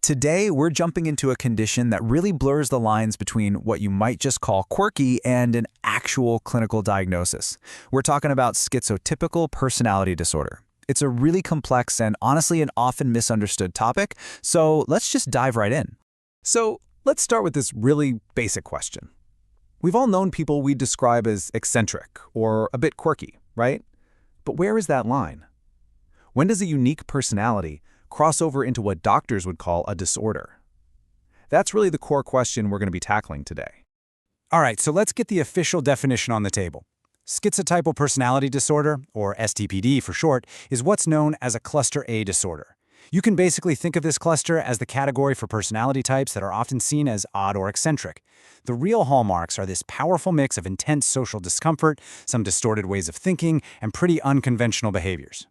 Today, we're jumping into a condition that really blurs the lines between what you might just call quirky and an actual clinical diagnosis. We're talking about schizotypal personality disorder. It's a really complex and honestly an often misunderstood topic, so let's just dive right in. So let's start with this really basic question. We've all known people we describe as eccentric or a bit quirky, right? But where is that line? When does a unique personality cross over into what doctors would call a disorder? That's really the core question we're going to be tackling today. All right, so let's get the official definition on the table. Schizotypal personality disorder, or STPD for short, is what's known as a cluster A disorder. You can basically think of this cluster as the category for personality types that are often seen as odd or eccentric. The real hallmarks are this powerful mix of intense social discomfort, some distorted ways of thinking, and pretty unconventional behaviors.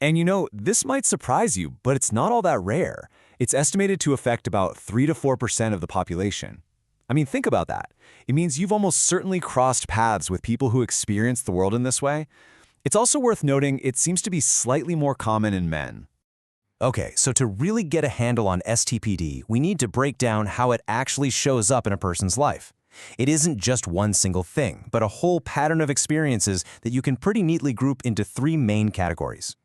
And you know, this might surprise you, but it's not all that rare. It's estimated to affect about 3 to 4% of the population. I mean, think about that. It means you've almost certainly crossed paths with people who experience the world in this way. It's also worth noting it seems to be slightly more common in men. Okay, so to really get a handle on STPD, we need to break down how it actually shows up in a person's life. It isn't just one single thing, but a whole pattern of experiences that you can pretty neatly group into 3 main categories.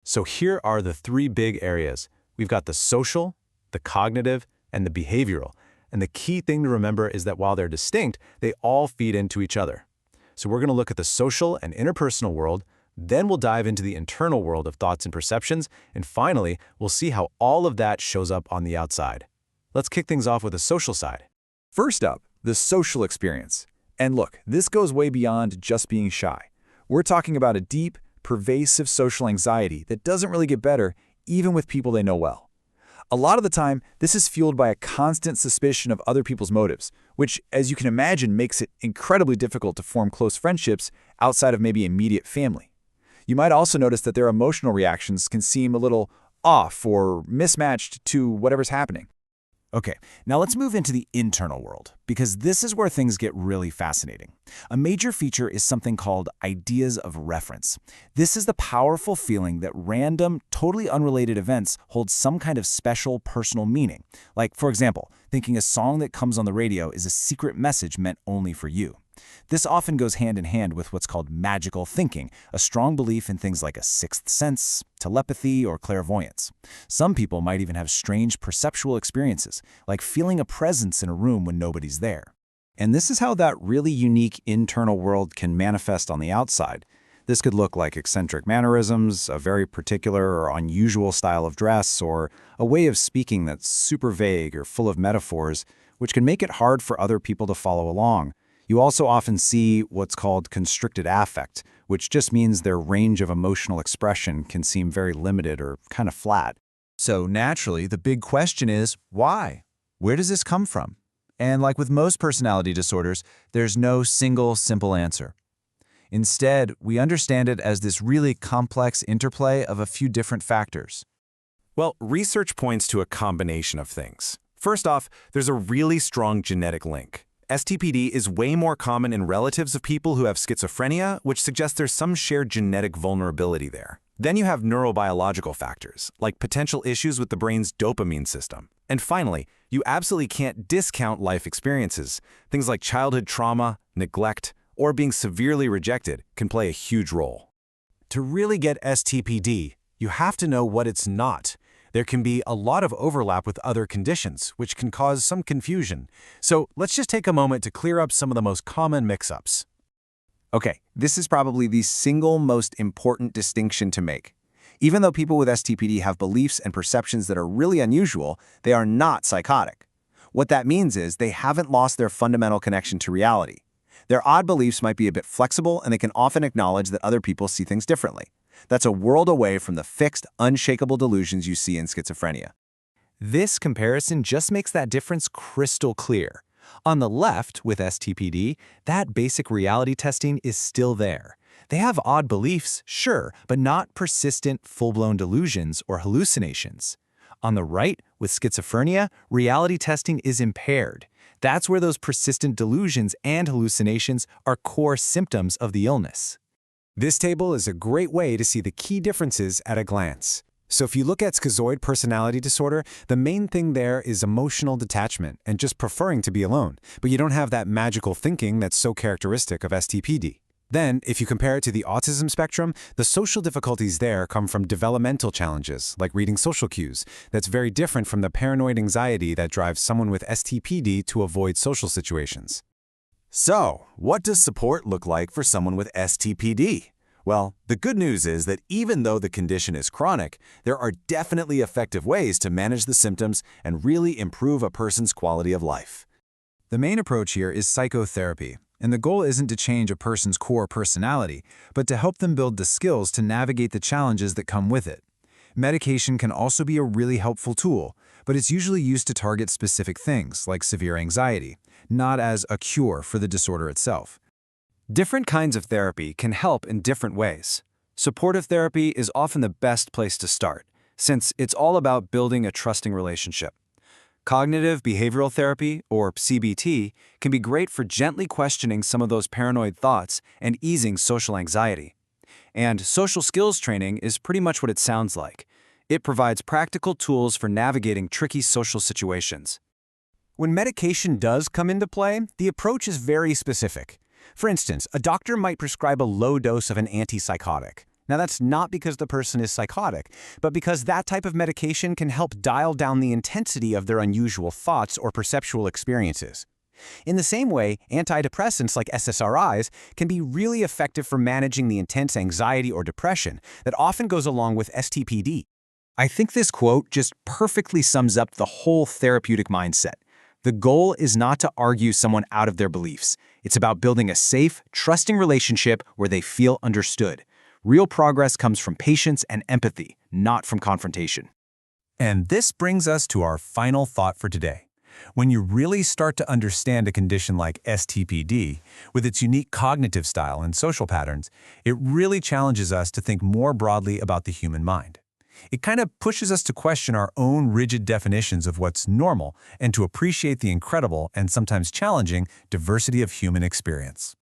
So here are the 3 big areas. We've got the social, the cognitive, and the behavioral. And the key thing to remember is that while they're distinct, they all feed into each other. So we're going to look at the social and interpersonal world, then we'll dive into the internal world of thoughts and perceptions, and finally, we'll see how all of that shows up on the outside. Let's kick things off with the social side. First up, the social experience. And look, this goes way beyond just being shy. We're talking about a deep, pervasive social anxiety that doesn't really get better even with people they know well. A lot of the time, this is fueled by a constant suspicion of other people's motives, which, as you can imagine, makes it incredibly difficult to form close friendships outside of maybe immediate family. You might also notice that their emotional reactions can seem a little off or mismatched to whatever's happening. Okay, now let's move into the internal world, because this is where things get really fascinating. A major feature is something called ideas of reference. This is the powerful feeling that random, totally unrelated events hold some kind of special personal meaning. Like, for example, thinking a song that comes on the radio is a secret message meant only for you. This often goes hand in hand with what's called magical thinking, a strong belief in things like a sixth sense, telepathy, or clairvoyance. Some people might even have strange perceptual experiences, like feeling a presence in a room when nobody's there. And this is how that really unique internal world can manifest on the outside. This could look like eccentric mannerisms, a very particular or unusual style of dress, or a way of speaking that's super vague or full of metaphors, which can make it hard for other people to follow along. You also often see what's called constricted affect, which just means their range of emotional expression can seem very limited or kind of flat. So naturally, the big question is, why? Where does this come from? And like with most personality disorders, there's no single simple answer. Instead, we understand it as this really complex interplay of a few different factors. Well, research points to a combination of things. First off, there's a really strong genetic link. STPD is way more common in relatives of people who have schizophrenia, which suggests there's some shared genetic vulnerability there. Then you have neurobiological factors, like potential issues with the brain's dopamine system. And finally, you absolutely can't discount life experiences. Things like childhood trauma, neglect, or being severely rejected can play a huge role. To really get STPD, you have to know what it's not. There can be a lot of overlap with other conditions, which can cause some confusion. So let's just take a moment to clear up some of the most common mix-ups. Okay, this is probably the single most important distinction to make. Even though people with STPD have beliefs and perceptions that are really unusual, they are not psychotic. What that means is they haven't lost their fundamental connection to reality. Their odd beliefs might be a bit flexible, and they can often acknowledge that other people see things differently. That's a world away from the fixed, unshakable delusions you see in schizophrenia. This comparison just makes that difference crystal clear. On the left, with STPD, that basic reality testing is still there. They have odd beliefs, sure, but not persistent, full-blown delusions or hallucinations. On the right, with schizophrenia, reality testing is impaired. That's where those persistent delusions and hallucinations are core symptoms of the illness. This table is a great way to see the key differences at a glance. So if you look at schizoid personality disorder, the main thing there is emotional detachment and just preferring to be alone, but you don't have that magical thinking that's so characteristic of STPD. Then, if you compare it to the autism spectrum, the social difficulties there come from developmental challenges, like reading social cues. That's very different from the paranoid anxiety that drives someone with STPD to avoid social situations. So, what does support look like for someone with STPD? Well, the good news is that even though the condition is chronic, there are definitely effective ways to manage the symptoms and really improve a person's quality of life. The main approach here is psychotherapy, and the goal isn't to change a person's core personality, but to help them build the skills to navigate the challenges that come with it. Medication can also be a really helpful tool, but it's usually used to target specific things, like severe anxiety, not as a cure for the disorder itself. Different kinds of therapy can help in different ways. Supportive therapy is often the best place to start, since it's all about building a trusting relationship. Cognitive behavioral therapy, or CBT, can be great for gently questioning some of those paranoid thoughts and easing social anxiety. And social skills training is pretty much what it sounds like. It provides practical tools for navigating tricky social situations. When medication does come into play, the approach is very specific. For instance, a doctor might prescribe a low dose of an antipsychotic. Now, that's not because the person is psychotic, but because that type of medication can help dial down the intensity of their unusual thoughts or perceptual experiences. In the same way, antidepressants like SSRIs can be really effective for managing the intense anxiety or depression that often goes along with STPD. I think this quote just perfectly sums up the whole therapeutic mindset. The goal is not to argue someone out of their beliefs. It's about building a safe, trusting relationship where they feel understood. Real progress comes from patience and empathy, not from confrontation. And this brings us to our final thought for today. When you really start to understand a condition like STPD, with its unique cognitive style and social patterns, it really challenges us to think more broadly about the human mind. It kind of pushes us to question our own rigid definitions of what's normal and to appreciate the incredible and sometimes challenging diversity of human experience.